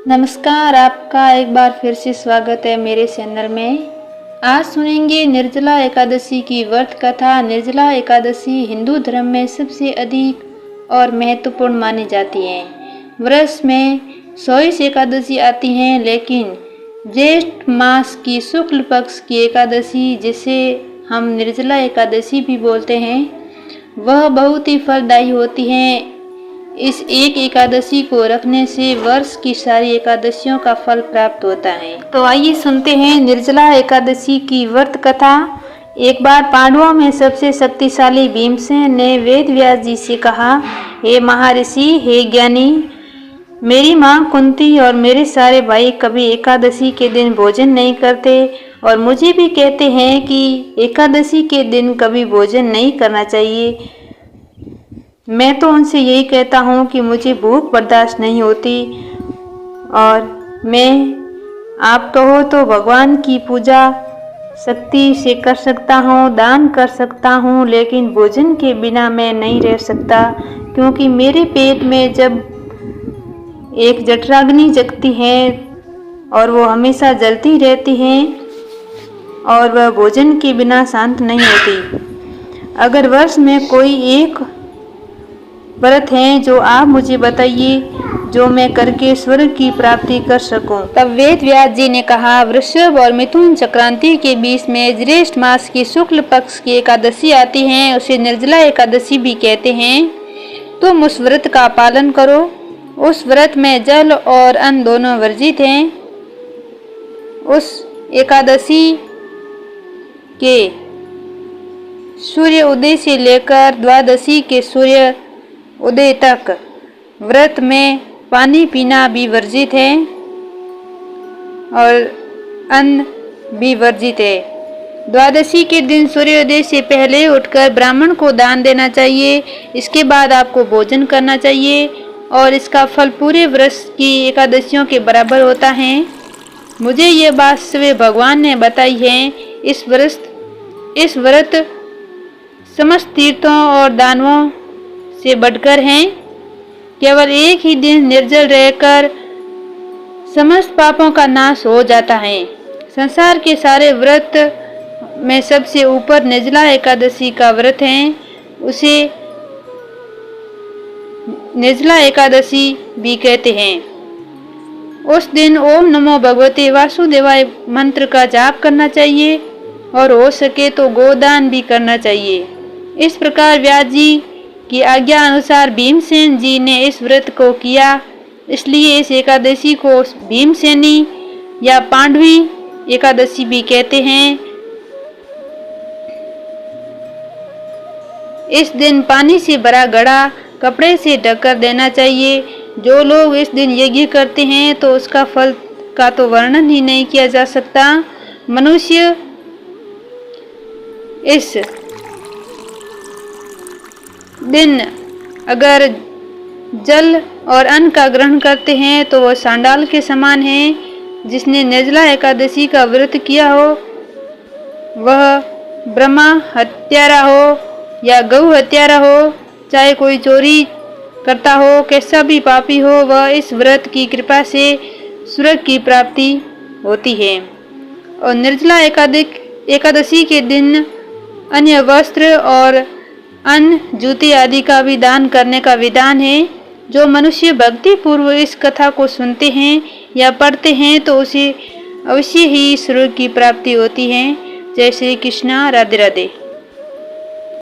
नमस्कार, आपका एक बार फिर से स्वागत है मेरे चैनल में। आज सुनेंगे निर्जला एकादशी की व्रत कथा। निर्जला एकादशी हिंदू धर्म में सबसे अधिक और महत्वपूर्ण मानी जाती है। वर्ष में 24 एकादशी आती हैं, लेकिन ज्येष्ठ मास की शुक्ल पक्ष की एकादशी, जिसे हम निर्जला एकादशी भी बोलते हैं, वह बहुत ही फलदायी होती है। इस एक एकादशी को रखने से वर्ष की सारी एकादशियों का फल प्राप्त होता है। तो आइए सुनते हैं निर्जला एकादशी की व्रत कथा। एक बार पांडवों में सबसे शक्तिशाली भीमसेन ने वेद व्यास जी से कहा, हे महर्षि, हे ज्ञानी, मेरी माँ कुंती और मेरे सारे भाई कभी एकादशी के दिन भोजन नहीं करते और मुझे भी कहते हैं कि एकादशी के दिन कभी भोजन नहीं करना चाहिए। मैं तो उनसे यही कहता हूँ कि मुझे भूख बर्दाश्त नहीं होती और आप कहो तो भगवान की पूजा शक्ति से कर सकता हूँ, दान कर सकता हूँ, लेकिन भोजन के बिना मैं नहीं रह सकता, क्योंकि मेरे पेट में जब एक जठराग्नि जगती है और वो हमेशा जलती रहती है और वह भोजन के बिना शांत नहीं होती। अगर वर्ष में कोई एक व्रत है जो आप मुझे बताइए, जो मैं करके स्वर्ग की प्राप्ति कर सकूं। तब वेद व्यास जी ने कहा, वृषभ और मिथुन संक्रांति के बीच में ज्येष्ठ मास की शुक्ल पक्ष की एकादशी आती है, उसे निर्जला एकादशी भी कहते हैं। तुम उस व्रत का पालन करो। उस व्रत में जल और अन्न दोनों वर्जित हैं। उस एकादशी के सूर्य उदय से लेकर द्वादशी के सूर्य उदय तक व्रत में पानी पीना भी वर्जित है और अन्न भी वर्जित है। द्वादशी के दिन सूर्योदय से पहले उठकर ब्राह्मण को दान देना चाहिए। इसके बाद आपको भोजन करना चाहिए और इसका फल पूरे वर्ष की एकादशियों के बराबर होता है। मुझे ये बात स्वयं भगवान ने बताई है। इस व्रत समस्त तीर्थों और दानवों से बढ़कर हैं। केवल एक ही दिन निर्जल रहकर समस्त पापों का नाश हो जाता है। संसार के सारे व्रत में सबसे ऊपर निर्जला एकादशी का व्रत है। उसे निर्जला एकादशी भी कहते हैं। उस दिन ओम नमो भगवते वासुदेवाय मंत्र का जाप करना चाहिए और हो सके तो गोदान भी करना चाहिए। इस प्रकार व्यास जी की आज्ञा अनुसार भीमसेन जी ने इस व्रत को किया, इसलिए इस एकादशी को भीमसेनी या पांडवी एकादशी भी कहते हैं। इस दिन पानी से भरा घड़ा कपड़े से ढककर देना चाहिए। जो लोग इस दिन यज्ञ करते हैं तो उसका फल का तो वर्णन ही नहीं किया जा सकता। मनुष्य इस दिन अगर जल और अन्न का ग्रहण करते हैं तो वह सांडाल के समान है। जिसने निर्जला एकादशी का व्रत किया हो, वह ब्रह्मा हत्यारा हो या गौ हत्यारा हो, चाहे कोई चोरी करता हो, कैसा भी पापी हो, वह इस व्रत की कृपा से स्वर्ग की प्राप्ति होती है। और निर्जला एकादशी के दिन अन्य वस्त्र और अन्न, जूते आदि का भी दान करने का विधान है। जो मनुष्य भक्ति पूर्व इस कथा को सुनते हैं या पढ़ते हैं तो उसे अवश्य ही स्वर्ग की प्राप्ति होती है। जय श्री कृष्णा। राधे राधे।